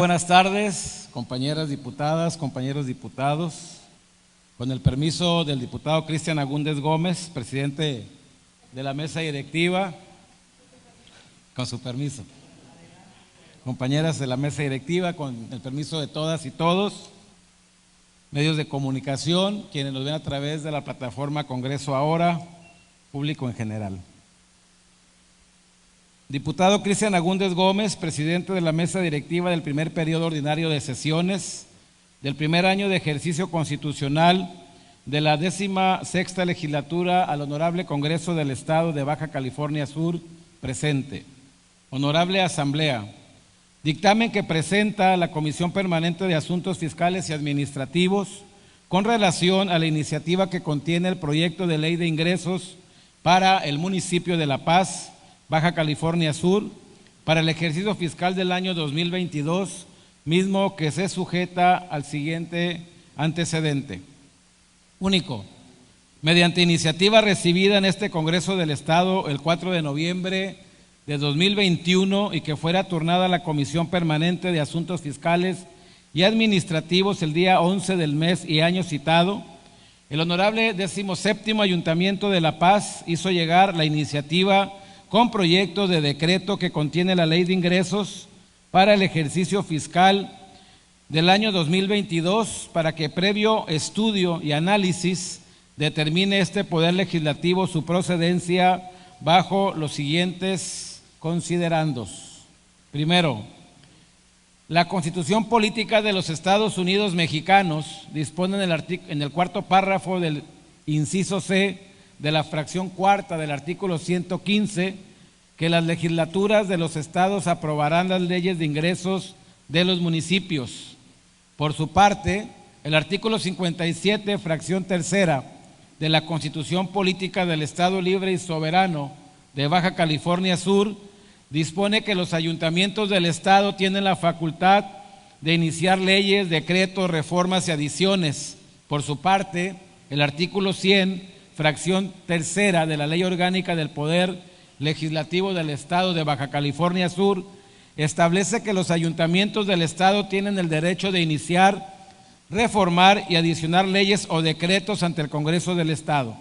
Buenas tardes, compañeras diputadas, compañeros diputados. Con el permiso del diputado Cristian Agúndez Gómez, presidente de la mesa directiva, con su permiso. Compañeras de la mesa directiva, con el permiso de todas y todos, medios de comunicación, quienes nos ven a través de la plataforma Congreso Ahora, público en general. Diputado Cristian Agúndez Gómez, presidente de la mesa directiva del primer periodo ordinario de sesiones del primer año de ejercicio constitucional de la 16ª legislatura al Honorable Congreso del Estado de Baja California Sur, presente. Honorable Asamblea, dictamen que presenta la Comisión Permanente de Asuntos Fiscales y Administrativos con relación a la iniciativa que contiene el proyecto de ley de ingresos para el municipio de La Paz, Baja California Sur, para el ejercicio fiscal del año 2022, mismo que se sujeta al siguiente antecedente. Único, mediante iniciativa recibida en este Congreso del Estado el 4 de noviembre de 2021 y que fuera turnada a la Comisión Permanente de Asuntos Fiscales y Administrativos el día 11 del mes y año citado, el honorable 17º Ayuntamiento de La Paz hizo llegar la iniciativa con proyecto de decreto que contiene la Ley de Ingresos para el ejercicio fiscal del año 2022 para que previo estudio y análisis determine este Poder Legislativo su procedencia bajo los siguientes considerandos. Primero, la Constitución Política de los Estados Unidos Mexicanos dispone en el cuarto párrafo del inciso C de la fracción cuarta del artículo 115 que las legislaturas de los estados aprobarán las leyes de ingresos de los municipios. Por su parte, el artículo 57, fracción tercera de la Constitución Política del Estado Libre y Soberano de Baja California Sur dispone que los ayuntamientos del estado tienen la facultad de iniciar leyes, decretos, reformas y adiciones. Por su parte, el artículo 100, fracción tercera de la Ley Orgánica del Poder Legislativo del Estado de Baja California Sur establece que los ayuntamientos del estado tienen el derecho de iniciar, reformar y adicionar leyes o decretos ante el Congreso del Estado.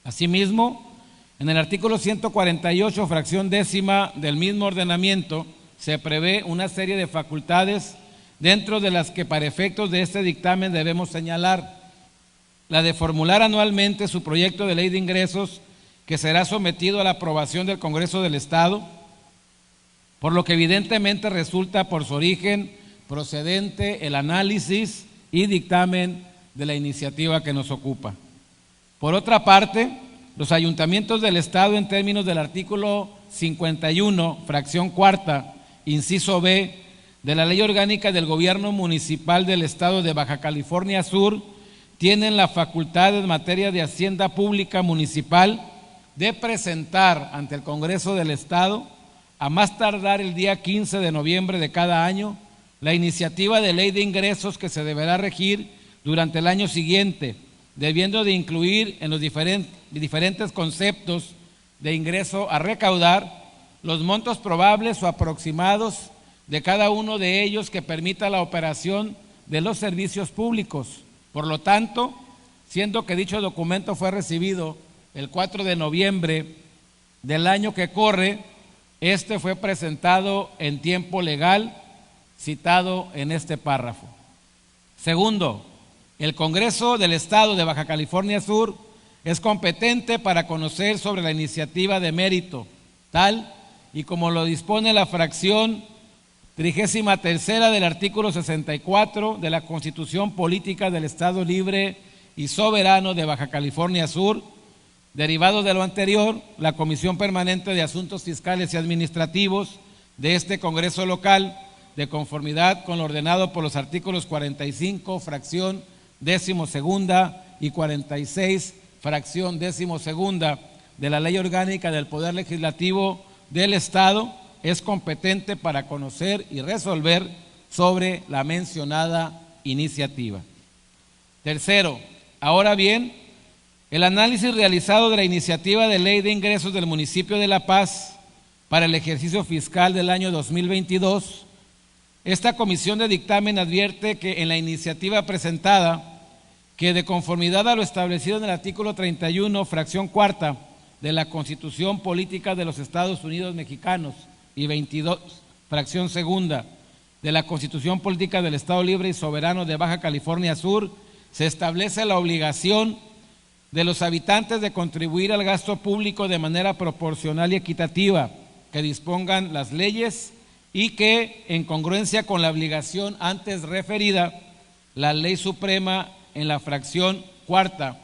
Asimismo, en el artículo 148, fracción décima del mismo ordenamiento, se prevé una serie de facultades dentro de las que para efectos de este dictamen debemos señalar la de formular anualmente su proyecto de ley de ingresos que será sometido a la aprobación del Congreso del Estado, por lo que evidentemente resulta por su origen procedente el análisis y dictamen de la iniciativa que nos ocupa. Por otra parte, los ayuntamientos del Estado, en términos del artículo 51, fracción cuarta, inciso B, de la Ley Orgánica del Gobierno Municipal del Estado de Baja California Sur, tienen la facultad en materia de hacienda pública municipal de presentar ante el Congreso del Estado, a más tardar el día 15 de noviembre de cada año, la iniciativa de ley de ingresos que se deberá regir durante el año siguiente, debiendo de incluir en los diferentes conceptos de ingreso a recaudar los montos probables o aproximados de cada uno de ellos que permita la operación de los servicios públicos. Por lo tanto, siendo que dicho documento fue recibido el 4 de noviembre del año que corre, este fue presentado en tiempo legal, citado en este párrafo. Segundo, el Congreso del Estado de Baja California Sur es competente para conocer sobre la iniciativa de mérito, tal y como lo dispone la fracción 33 del artículo 64 de la Constitución Política del Estado Libre y Soberano de Baja California Sur. Derivado de lo anterior, la Comisión Permanente de Asuntos Fiscales y Administrativos de este Congreso local, de conformidad con lo ordenado por los artículos 45, fracción 12ª y 46, fracción 12ª de la Ley Orgánica del Poder Legislativo del Estado, es competente para conocer y resolver sobre la mencionada iniciativa. Tercero, ahora bien, el análisis realizado de la iniciativa de ley de ingresos del municipio de La Paz para el ejercicio fiscal del año 2022 Esta comisión de dictamen advierte que en la iniciativa presentada, que de conformidad a lo establecido en el artículo 31, fracción cuarta de la Constitución Política de los Estados Unidos Mexicanos y 22, fracción segunda de la Constitución Política del Estado Libre y Soberano de Baja California Sur, se establece la obligación de los habitantes de contribuir al gasto público de manera proporcional y equitativa que dispongan las leyes y que, en congruencia con la obligación antes referida, la Ley Suprema en la fracción cuarta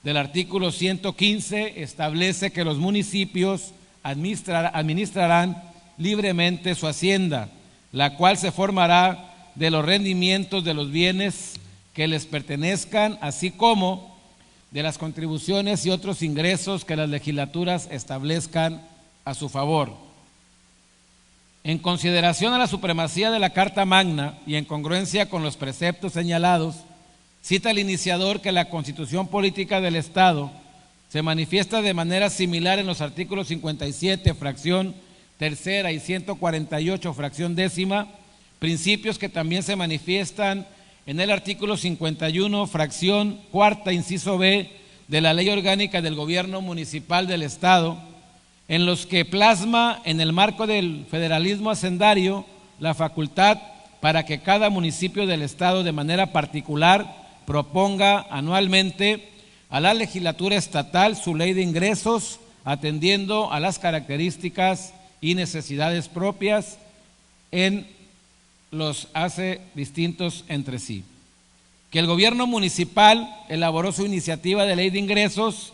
del artículo 115 establece que los municipios administrarán libremente su hacienda, la cual se formará de los rendimientos de los bienes que les pertenezcan, así como de las contribuciones y otros ingresos que las legislaturas establezcan a su favor. En consideración a la supremacía de la Carta Magna y en congruencia con los preceptos señalados, cita el iniciador que la Constitución Política del Estado se manifiesta de manera similar en los artículos 57, fracción tercera y 148, fracción décima, principios que también se manifiestan en el artículo 51, fracción cuarta, inciso B, de la Ley Orgánica del Gobierno Municipal del Estado, en los que plasma en el marco del federalismo hacendario la facultad para que cada municipio del Estado de manera particular proponga anualmente a la legislatura estatal su ley de ingresos, atendiendo a las características y necesidades propias los hace distintos entre sí. Que el gobierno municipal elaboró su iniciativa de ley de ingresos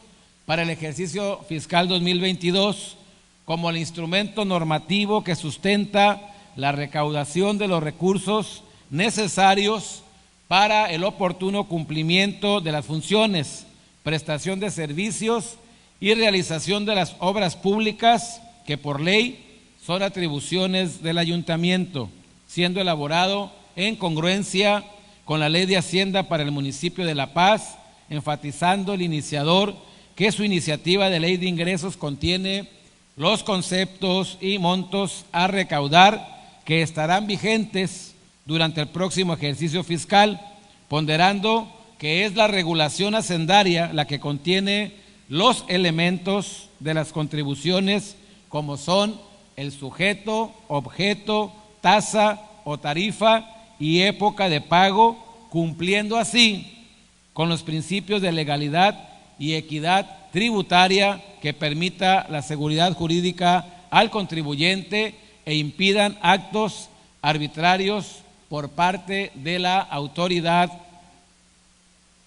para el ejercicio fiscal 2022 como el instrumento normativo que sustenta la recaudación de los recursos necesarios para el oportuno cumplimiento de las funciones, prestación de servicios y realización de las obras públicas que por ley son atribuciones del ayuntamiento, siendo elaborado en congruencia con la Ley de Hacienda para el municipio de La Paz, enfatizando el iniciador que su iniciativa de ley de ingresos contiene los conceptos y montos a recaudar que estarán vigentes durante el próximo ejercicio fiscal, ponderando que es la regulación hacendaria la que contiene los elementos de las contribuciones como son el sujeto, objeto, tasa o tarifa y época de pago, cumpliendo así con los principios de legalidad y equidad tributaria que permita la seguridad jurídica al contribuyente e impidan actos arbitrarios por parte de la autoridad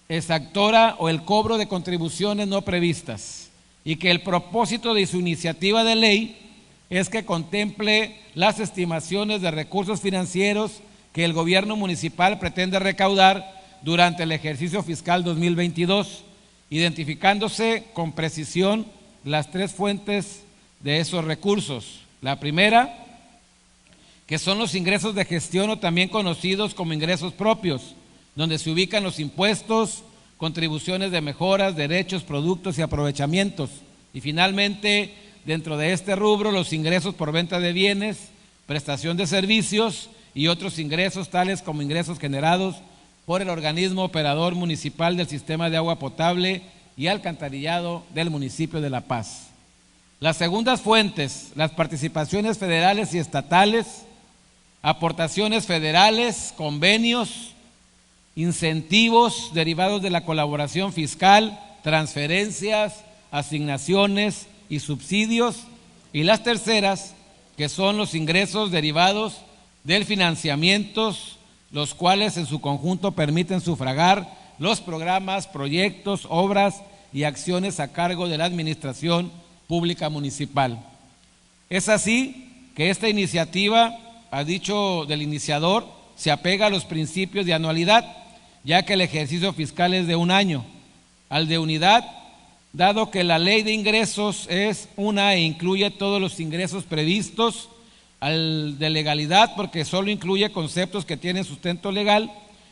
exactora o el cobro de contribuciones no previstas, y que el propósito de su iniciativa de ley es que contemple las estimaciones de recursos financieros que el gobierno municipal pretende recaudar durante el ejercicio fiscal 2022, identificándose con precisión las tres fuentes de esos recursos. La primera, que son los ingresos de gestión o también conocidos como ingresos propios, donde se ubican los impuestos, contribuciones de mejoras, derechos, productos y aprovechamientos. Y finalmente, dentro de este rubro, los ingresos por venta de bienes, prestación de servicios y otros ingresos tales como ingresos generados por el organismo operador municipal del sistema de agua potable y alcantarillado del municipio de La Paz. Las segundas fuentes, las participaciones federales y estatales, aportaciones federales, convenios, incentivos derivados de la colaboración fiscal, transferencias, asignaciones y subsidios, y las terceras, que son los ingresos derivados del financiamiento, los cuales en su conjunto permiten sufragar los programas, proyectos, obras y acciones a cargo de la administración pública municipal. Es así que esta iniciativa, a dicho del iniciador, se apega a los principios de anualidad, ya que el ejercicio fiscal es de un año, al de unidad, dado que la ley de ingresos es una e incluye todos los ingresos previstos, al de legalidad porque solo incluye conceptos que tienen sustento legal,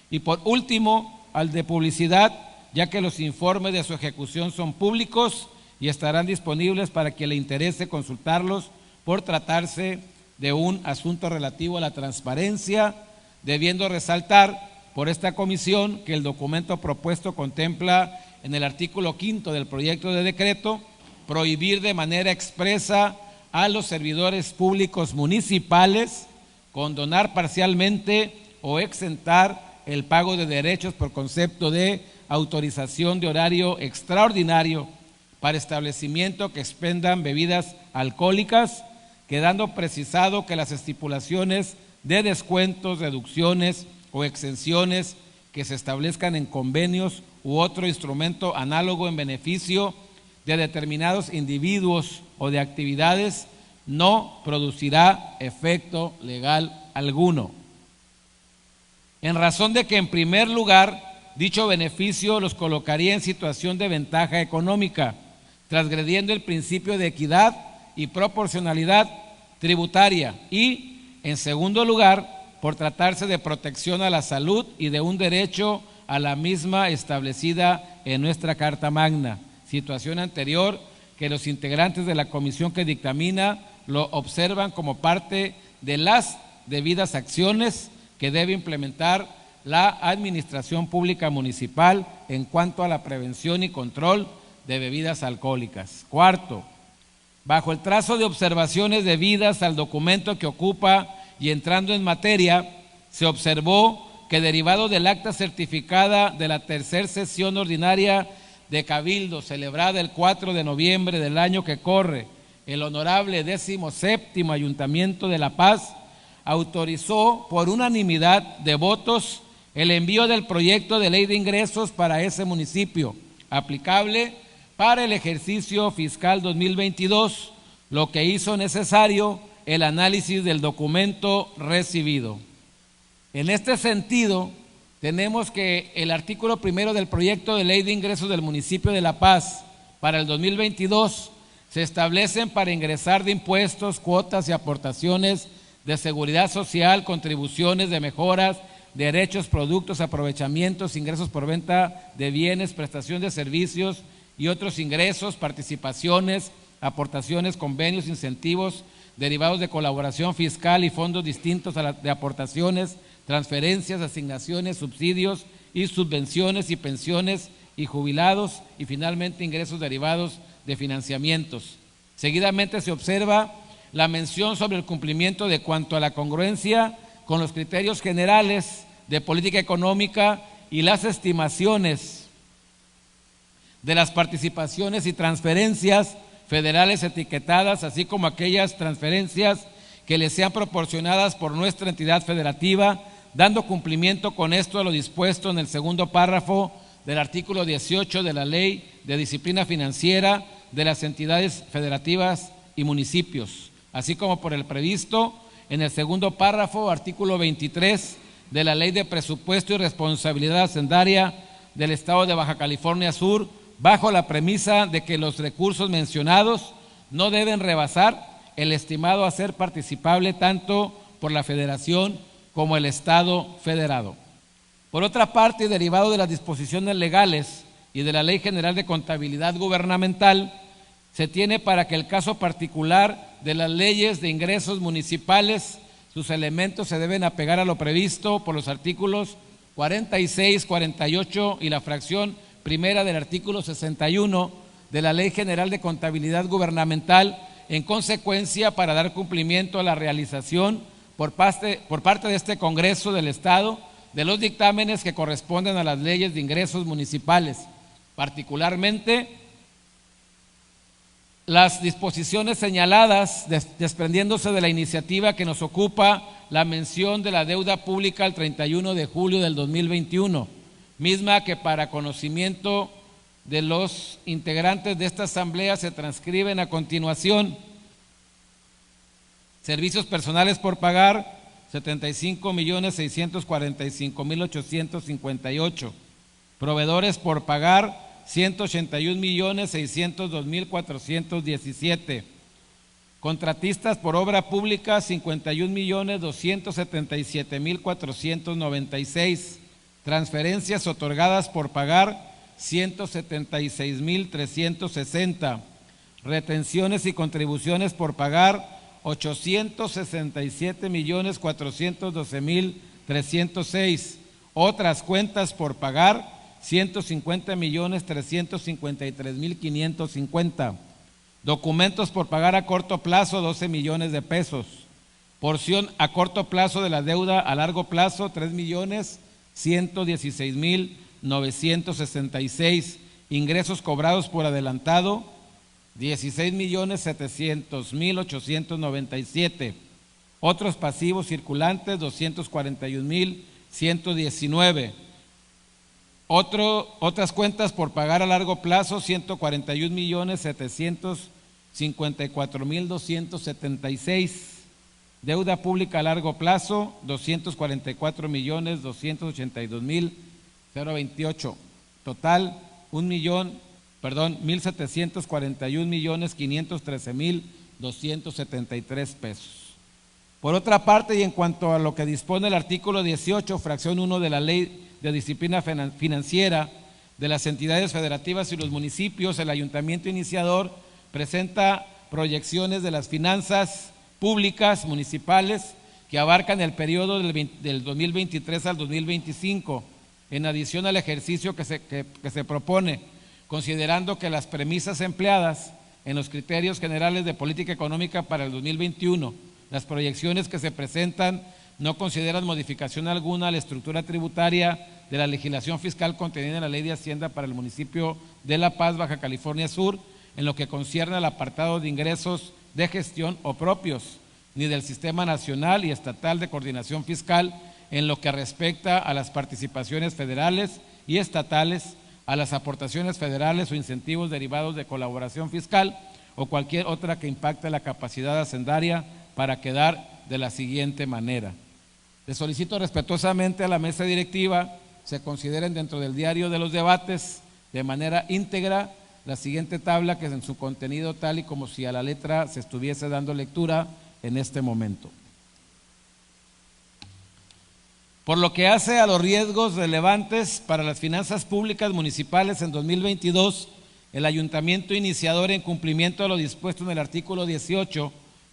y por último al de publicidad, ya que los informes de su ejecución son públicos y estarán disponibles para quien le interese consultarlos por tratarse de un asunto relativo a la transparencia, debiendo resaltar por esta comisión que el documento propuesto contempla en el artículo 5 del proyecto de decreto prohibir de manera expresa a los servidores públicos municipales condonar parcialmente o exentar el pago de derechos por concepto de autorización de horario extraordinario para establecimiento que expendan bebidas alcohólicas, quedando precisado que las estipulaciones de descuentos, reducciones o exenciones que se establezcan en convenios u otro instrumento análogo en beneficio de determinados individuos o de actividades no producirá efecto legal alguno. En razón de que, en primer lugar, dicho beneficio los colocaría en situación de ventaja económica, transgrediendo el principio de equidad y proporcionalidad tributaria, y, en segundo lugar, por tratarse de protección a la salud y de un derecho a la misma establecida en nuestra Carta Magna, situación anterior que los integrantes de la comisión que dictamina lo observan como parte de las debidas acciones que debe implementar la Administración Pública Municipal en cuanto a la prevención y control de bebidas alcohólicas. Cuarto, bajo el trazo de observaciones debidas al documento que ocupa y entrando en materia, se observó que, derivado del acta certificada de la tercera sesión ordinaria de Cabildo celebrada el 4 de noviembre del año que corre, el honorable 17º Ayuntamiento de La Paz autorizó por unanimidad de votos el envío del proyecto de ley de ingresos para ese municipio, aplicable para el ejercicio fiscal 2022, lo que hizo necesario el análisis del documento recibido. En este sentido, tenemos que el artículo 1 del proyecto de ley de ingresos del municipio de La Paz para el 2022 se establecen para ingresar de impuestos, cuotas y aportaciones de seguridad social, contribuciones de mejoras, derechos, productos, aprovechamientos, ingresos por venta de bienes, prestación de servicios y otros ingresos, participaciones, aportaciones, convenios, incentivos, derivados de colaboración fiscal y fondos distintos de aportaciones, transferencias, asignaciones, subsidios y subvenciones y pensiones y jubilados, y finalmente ingresos derivados de financiamientos. Seguidamente se observa la mención sobre el cumplimiento de cuanto a la congruencia con los criterios generales de política económica y las estimaciones de las participaciones y transferencias federales etiquetadas, así como aquellas transferencias que les sean proporcionadas por nuestra entidad federativa, dando cumplimiento con esto a lo dispuesto en el segundo párrafo del artículo 18 de la Ley de Disciplina Financiera de las entidades federativas y municipios, así como por el previsto en el segundo párrafo, artículo 23 de la Ley de Presupuesto y Responsabilidad Hacendaria del Estado de Baja California Sur, bajo la premisa de que los recursos mencionados no deben rebasar el estimado a ser participable tanto por la Federación como el Estado federado. Por otra parte, y derivado de las disposiciones legales y de la Ley General de Contabilidad Gubernamental, se tiene para que el caso particular de las leyes de ingresos municipales, sus elementos se deben apegar a lo previsto por los artículos 46, 48 y la fracción primera del artículo 61 de la Ley General de Contabilidad Gubernamental, en consecuencia, para dar cumplimiento a la realización por parte de este Congreso del Estado de los dictámenes que corresponden a las leyes de ingresos municipales, particularmente las disposiciones señaladas, desprendiéndose de la iniciativa que nos ocupa, la mención de la deuda pública al 31 de julio del 2021, misma que para conocimiento de los integrantes de esta asamblea se transcriben a continuación: servicios personales por pagar 75.645.858, proveedores por pagar 181.602.417, contratistas por obra pública 51.277.496, transferencias otorgadas por pagar 176.360, retenciones y contribuciones por pagar 867.412.306. Otras cuentas por pagar, 150.353.550. Documentos por pagar a corto plazo, 12 millones de pesos. Porción a corto plazo de la deuda a largo plazo, 3.116.966. Ingresos cobrados por adelantado, 16.700.897. Otros pasivos circulantes, 241.119. Otras cuentas por pagar a largo plazo, 141.754.276. Deuda pública a largo plazo, 244.282.028. Total, 1.741.513.273 pesos. Por otra parte, y en cuanto a lo que dispone el artículo 18, fracción 1 de la Ley de Disciplina Financiera de las entidades federativas y los municipios, el ayuntamiento iniciador presenta proyecciones de las finanzas públicas municipales que abarcan el periodo del 2023 al 2025, en adición al ejercicio que se propone, considerando que las premisas empleadas en los criterios generales de política económica para el 2021, las proyecciones que se presentan no consideran modificación alguna a la estructura tributaria de la legislación fiscal contenida en la Ley de Hacienda para el municipio de La Paz, Baja California Sur, en lo que concierne al apartado de ingresos de gestión o propios, ni del Sistema Nacional y Estatal de Coordinación Fiscal en lo que respecta a las participaciones federales y estatales, a las aportaciones federales o incentivos derivados de colaboración fiscal o cualquier otra que impacte la capacidad hacendaria, para quedar de la siguiente manera. Le solicito respetuosamente a la mesa directiva se consideren dentro del diario de los debates de manera íntegra la siguiente tabla, que es en su contenido tal y como si a la letra se estuviese dando lectura en este momento. Por lo que hace a los riesgos relevantes para las finanzas públicas municipales en 2022, el ayuntamiento iniciador, en cumplimiento de lo dispuesto en el artículo 18,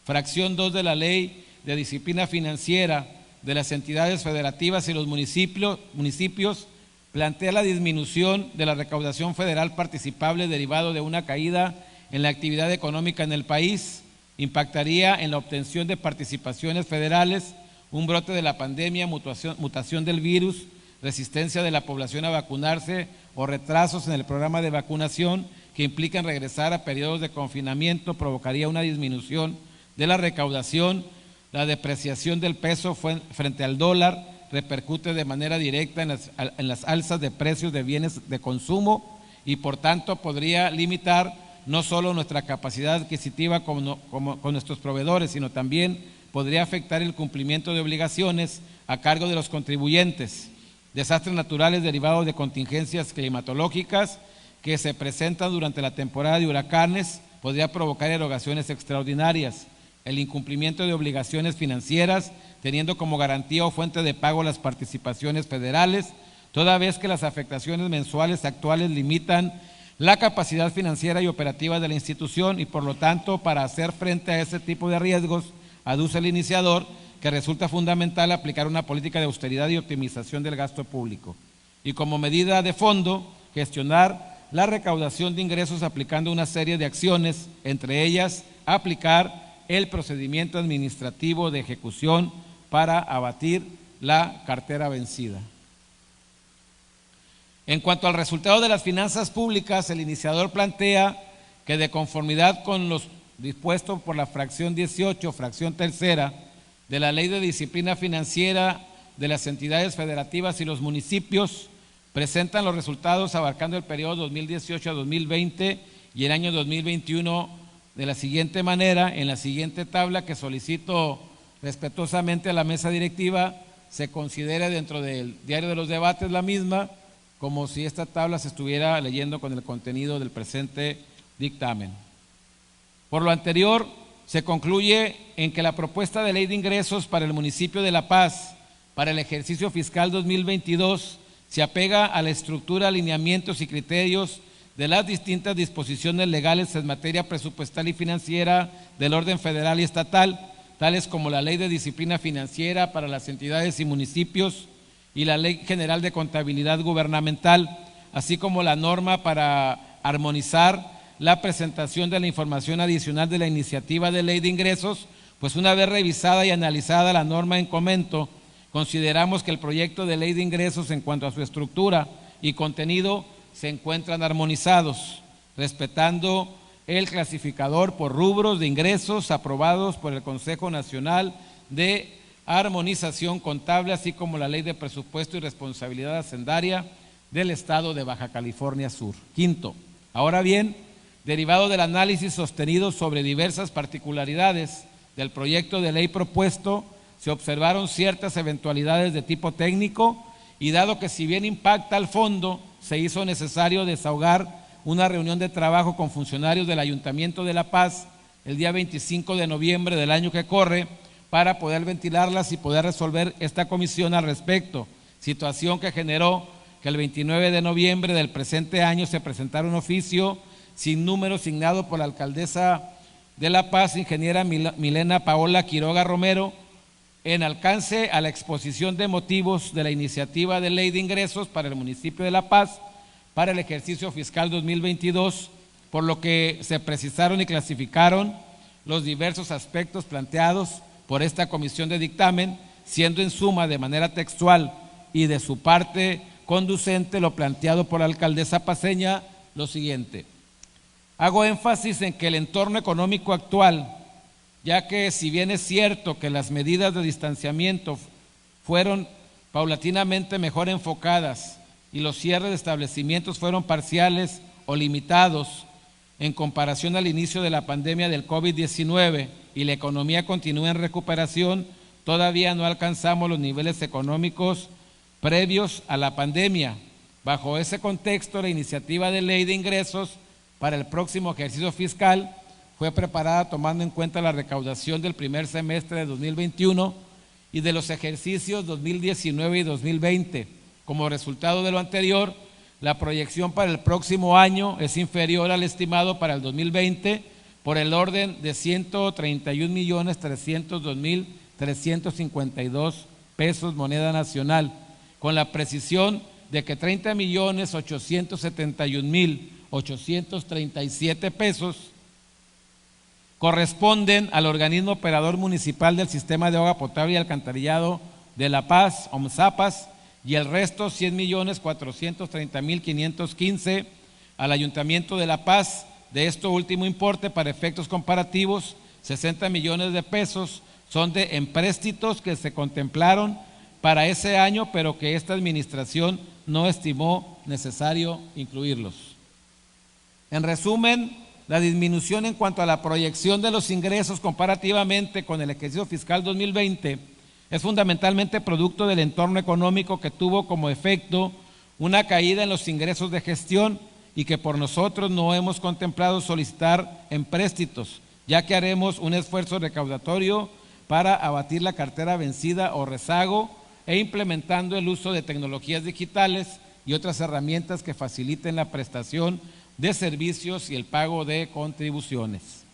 fracción 2 de la Ley de Disciplina Financiera de las entidades federativas y los municipios, plantea la disminución de la recaudación federal participable derivado de una caída en la actividad económica en el país. Impactaría en la obtención de participaciones federales, un brote de la pandemia, mutación del virus, resistencia de la población a vacunarse o retrasos en el programa de vacunación que implican regresar a periodos de confinamiento, provocaría una disminución de la recaudación. La depreciación del peso frente al dólar repercute de manera directa en las alzas de precios de bienes de consumo y por tanto podría limitar no solo nuestra capacidad adquisitiva con nuestros proveedores, sino también podría afectar el cumplimiento de obligaciones a cargo de los contribuyentes. Desastres naturales derivados de contingencias climatológicas que se presentan durante la temporada de huracanes podría provocar erogaciones extraordinarias. El incumplimiento de obligaciones financieras, teniendo como garantía o fuente de pago las participaciones federales, toda vez que las afectaciones mensuales actuales limitan la capacidad financiera y operativa de la institución y por lo tanto, para hacer frente a ese tipo de riesgos, aduce el iniciador que resulta fundamental aplicar una política de austeridad y optimización del gasto público y como medida de fondo, gestionar la recaudación de ingresos aplicando una serie de acciones, entre ellas aplicar el procedimiento administrativo de ejecución para abatir la cartera vencida. En cuanto al resultado de las finanzas públicas, el iniciador plantea que de conformidad con los dispuestos por la fracción 18, fracción tercera, de la Ley de Disciplina Financiera de las entidades federativas y los municipios, presentan los resultados abarcando el periodo 2018 a 2020 y el año 2021 de la siguiente manera. En la siguiente tabla, que solicito respetuosamente a la mesa directiva se considere dentro del diario de los debates la misma, como si esta tabla se estuviera leyendo con el contenido del presente dictamen. Por lo anterior, se concluye en que la propuesta de ley de ingresos para el municipio de La Paz para el ejercicio fiscal 2022 se apega a la estructura, alineamientos y criterios de las distintas disposiciones legales en materia presupuestal y financiera del orden federal y estatal, tales como la Ley de Disciplina Financiera para las entidades y municipios y la Ley General de Contabilidad Gubernamental, así como la norma para armonizar la presentación de la información adicional de la iniciativa de ley de ingresos. Pues una vez revisada y analizada la norma en comento, consideramos que el proyecto de ley de ingresos en cuanto a su estructura y contenido se encuentran armonizados, respetando el clasificador por rubros de ingresos aprobados por el Consejo Nacional de Armonización Contable, así como la Ley de Presupuesto y Responsabilidad Hacendaria del Estado de Baja California Sur. Quinto, ahora bien, derivado del análisis sostenido sobre diversas particularidades del proyecto de ley propuesto, se observaron ciertas eventualidades de tipo técnico y dado que si bien impacta al fondo, se hizo necesario desahogar una reunión de trabajo con funcionarios del Ayuntamiento de La Paz el día 25 de noviembre del año que corre para poder ventilarlas y poder resolver esta comisión al respecto, situación que generó que el 29 de noviembre del presente año se presentara un oficio sin número signado por la alcaldesa de La Paz, ingeniera Milena Paola Quiroga Romero, en alcance a la exposición de motivos de la iniciativa de ley de ingresos para el municipio de La Paz para el ejercicio fiscal 2022, por lo que se precisaron y clasificaron los diversos aspectos planteados por esta comisión de dictamen, siendo en suma de manera textual y de su parte conducente lo planteado por la alcaldesa paceña lo siguiente. Hago énfasis en que el entorno económico actual, ya que si bien es cierto que las medidas de distanciamiento fueron paulatinamente mejor enfocadas y los cierres de establecimientos fueron parciales o limitados en comparación al inicio de la pandemia del COVID-19 y la economía continúa en recuperación, todavía no alcanzamos los niveles económicos previos a la pandemia. Bajo ese contexto, la iniciativa de ley de ingresos para el próximo ejercicio fiscal fue preparada tomando en cuenta la recaudación del primer semestre de 2021 y de los ejercicios 2019 y 2020. Como resultado de lo anterior, la proyección para el próximo año es inferior al estimado para el 2020 por el orden de 131.302.352 pesos moneda nacional, con la precisión de que 30.871.837 pesos corresponden al organismo operador municipal del sistema de agua potable y alcantarillado de La Paz, OMSAPAS, y el resto 100.430.515 al Ayuntamiento de La Paz. De esto último importe, para efectos comparativos, 60 millones de pesos son de empréstitos que se contemplaron para ese año, pero que esta administración no estimó necesario incluirlos. En resumen, la disminución en cuanto a la proyección de los ingresos comparativamente con el ejercicio fiscal 2020 es fundamentalmente producto del entorno económico que tuvo como efecto una caída en los ingresos de gestión y que por nosotros no hemos contemplado solicitar empréstitos, ya que haremos un esfuerzo recaudatorio para abatir la cartera vencida o rezago e implementando el uso de tecnologías digitales y otras herramientas que faciliten la prestación de servicios y el pago de contribuciones.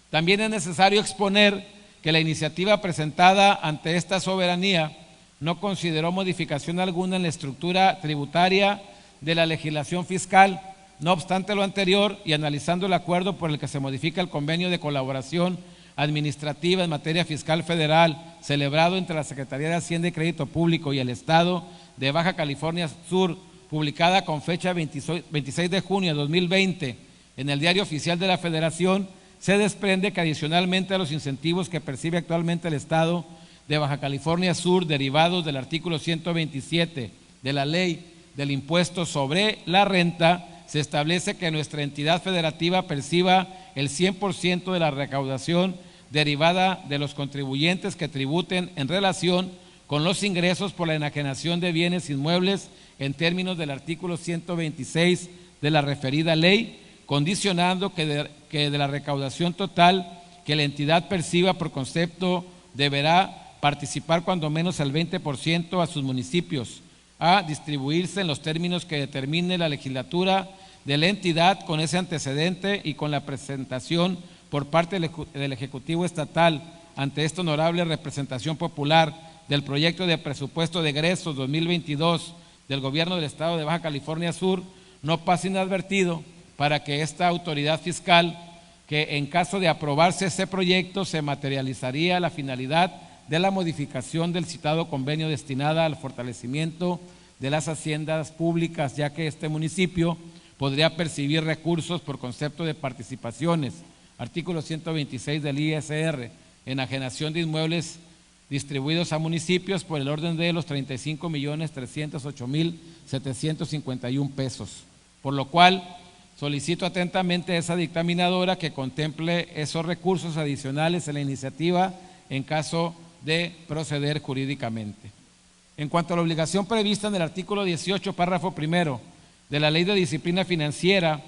También es necesario exponer que la iniciativa presentada ante esta soberanía no consideró modificación alguna en la estructura tributaria de la legislación fiscal. No obstante lo anterior, y analizando el acuerdo por el que se modifica el convenio de colaboración administrativa en materia fiscal federal celebrado entre la Secretaría de Hacienda y Crédito Público y el Estado de Baja California Sur, publicada con fecha 26 de junio de 2020 en el Diario Oficial de la Federación, se desprende que adicionalmente a los incentivos que percibe actualmente el Estado de Baja California Sur, derivados del artículo 127 de la Ley del Impuesto sobre la Renta, se establece que nuestra entidad federativa perciba el 100% de la recaudación derivada de los contribuyentes que tributen en relación con los ingresos por la enajenación de bienes inmuebles en términos del artículo 126 de la referida ley, condicionando que de la recaudación total que la entidad perciba por concepto deberá participar cuando menos el 20% a sus municipios, a distribuirse en los términos que determine la legislatura de la entidad con ese antecedente y con la presentación por parte del Ejecutivo Estatal ante esta honorable representación popular del proyecto de presupuesto de egresos 2022 del Gobierno del Estado de Baja California Sur, no pase inadvertido para que esta autoridad fiscal, que en caso de aprobarse este proyecto se materializaría la finalidad de la modificación del citado convenio destinada al fortalecimiento de las haciendas públicas, ya que este municipio podría percibir recursos por concepto de participaciones, artículo 126 del ISR, enajenación de inmuebles distribuidos a municipios por el orden de los 35.308.751 pesos, por lo cual solicito atentamente a esa dictaminadora que contemple esos recursos adicionales en la iniciativa en caso de proceder jurídicamente. En cuanto a la obligación prevista en el artículo 18, párrafo primero de la Ley de Disciplina Financiera,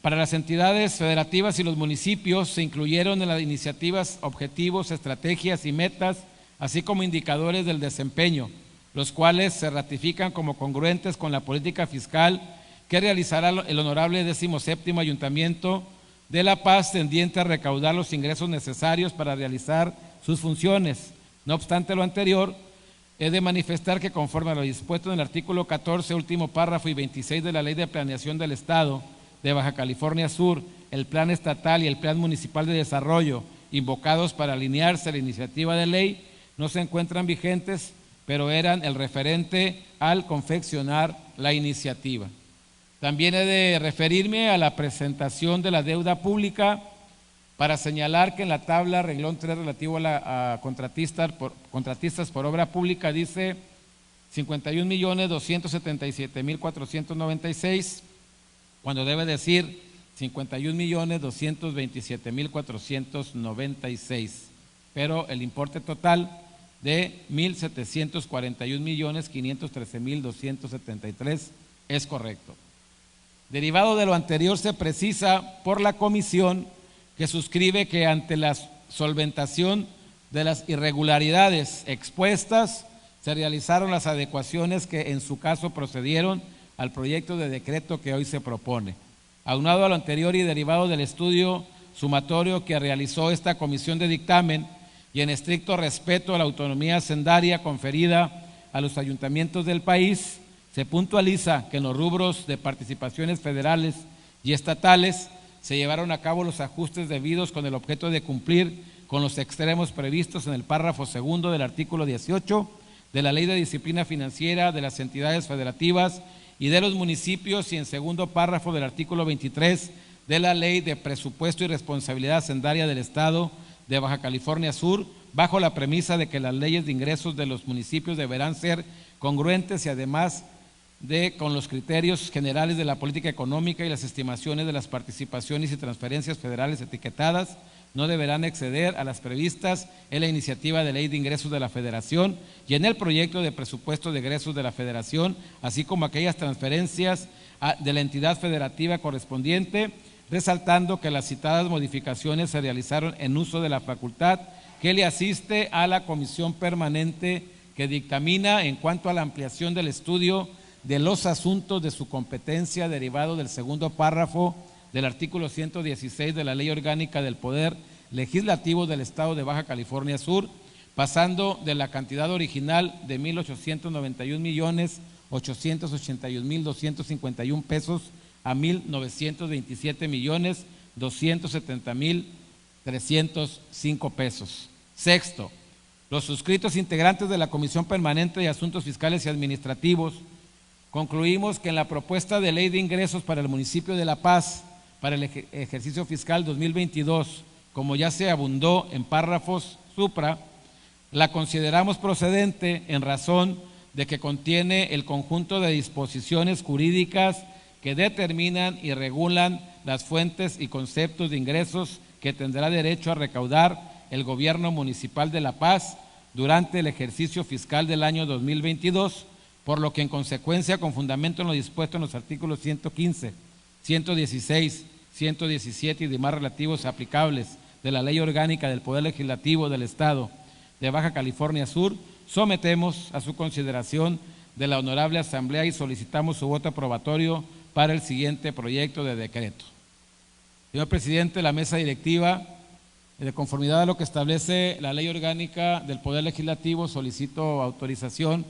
para las entidades federativas y los municipios se incluyeron en las iniciativas objetivos, estrategias y metas, así como indicadores del desempeño, los cuales se ratifican como congruentes con la política fiscal que realizará el honorable 17º Ayuntamiento de La Paz, tendiente a recaudar los ingresos necesarios para realizar sus funciones. No obstante lo anterior, he de manifestar que conforme a lo dispuesto en el artículo 14, último párrafo y 26 de la Ley de Planeación del Estado de Baja California Sur, el Plan Estatal y el Plan Municipal de Desarrollo, invocados para alinearse a la iniciativa de ley, no se encuentran vigentes, pero eran el referente al confeccionar la iniciativa. También he de referirme a la presentación de la deuda pública para señalar que en la tabla, renglón 3 relativo a contratistas por obra pública, dice 51.277.496, cuando debe decir 51.227.496, pero el importe total de 1.741.513.273 es correcto. Derivado de lo anterior, se precisa por la comisión que suscribe que ante la solventación de las irregularidades expuestas, se realizaron las adecuaciones que en su caso procedieron al proyecto de decreto que hoy se propone. Aunado a lo anterior y derivado del estudio sumatorio que realizó esta comisión de dictamen y en estricto respeto a la autonomía hacendaria conferida a los ayuntamientos del país, se puntualiza que en los rubros de participaciones federales y estatales se llevaron a cabo los ajustes debidos con el objeto de cumplir con los extremos previstos en el párrafo segundo del artículo 18 de la Ley de Disciplina Financiera de las entidades federativas y de los municipios y en segundo párrafo del artículo 23 de la Ley de Presupuesto y Responsabilidad Hacendaria del Estado de Baja California Sur, bajo la premisa de que las leyes de ingresos de los municipios deberán ser congruentes y además con los criterios generales de la política económica y las estimaciones de las participaciones y transferencias federales etiquetadas no deberán exceder a las previstas en la iniciativa de ley de ingresos de la Federación y en el proyecto de presupuesto de egresos de la Federación, así como aquellas transferencias de la entidad federativa correspondiente, resaltando que las citadas modificaciones se realizaron en uso de la facultad que le asiste a la comisión permanente que dictamina en cuanto a la ampliación del estudio de los asuntos de su competencia derivado del segundo párrafo del artículo 116 de la Ley Orgánica del Poder Legislativo del Estado de Baja California Sur, pasando de la cantidad original de 1.891.881.251 pesos a 1.927.270.305 pesos. Sexto, los suscritos integrantes de la Comisión Permanente de Asuntos Fiscales y Administrativos concluimos que en la propuesta de ley de ingresos para el municipio de La Paz para el ejercicio fiscal 2022, como ya se abundó en párrafos supra, la consideramos procedente en razón de que contiene el conjunto de disposiciones jurídicas que determinan y regulan las fuentes y conceptos de ingresos que tendrá derecho a recaudar el gobierno municipal de La Paz durante el ejercicio fiscal del año 2022, por lo que en consecuencia, con fundamento en lo dispuesto en los artículos 115, 116, 117 y demás relativos aplicables de la Ley Orgánica del Poder Legislativo del Estado de Baja California Sur, sometemos a su consideración de la Honorable Asamblea y solicitamos su voto aprobatorio para el siguiente proyecto de decreto. Señor presidente, la mesa directiva, de conformidad a lo que establece la Ley Orgánica del Poder Legislativo, solicito autorización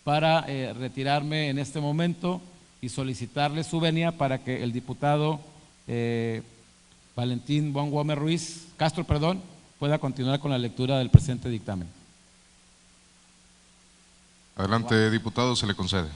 para retirarme en este momento y solicitarle su venia para que el diputado Valentín Wong Gómez Castro, pueda continuar con la lectura del presente dictamen. Adelante, diputado, se le concede.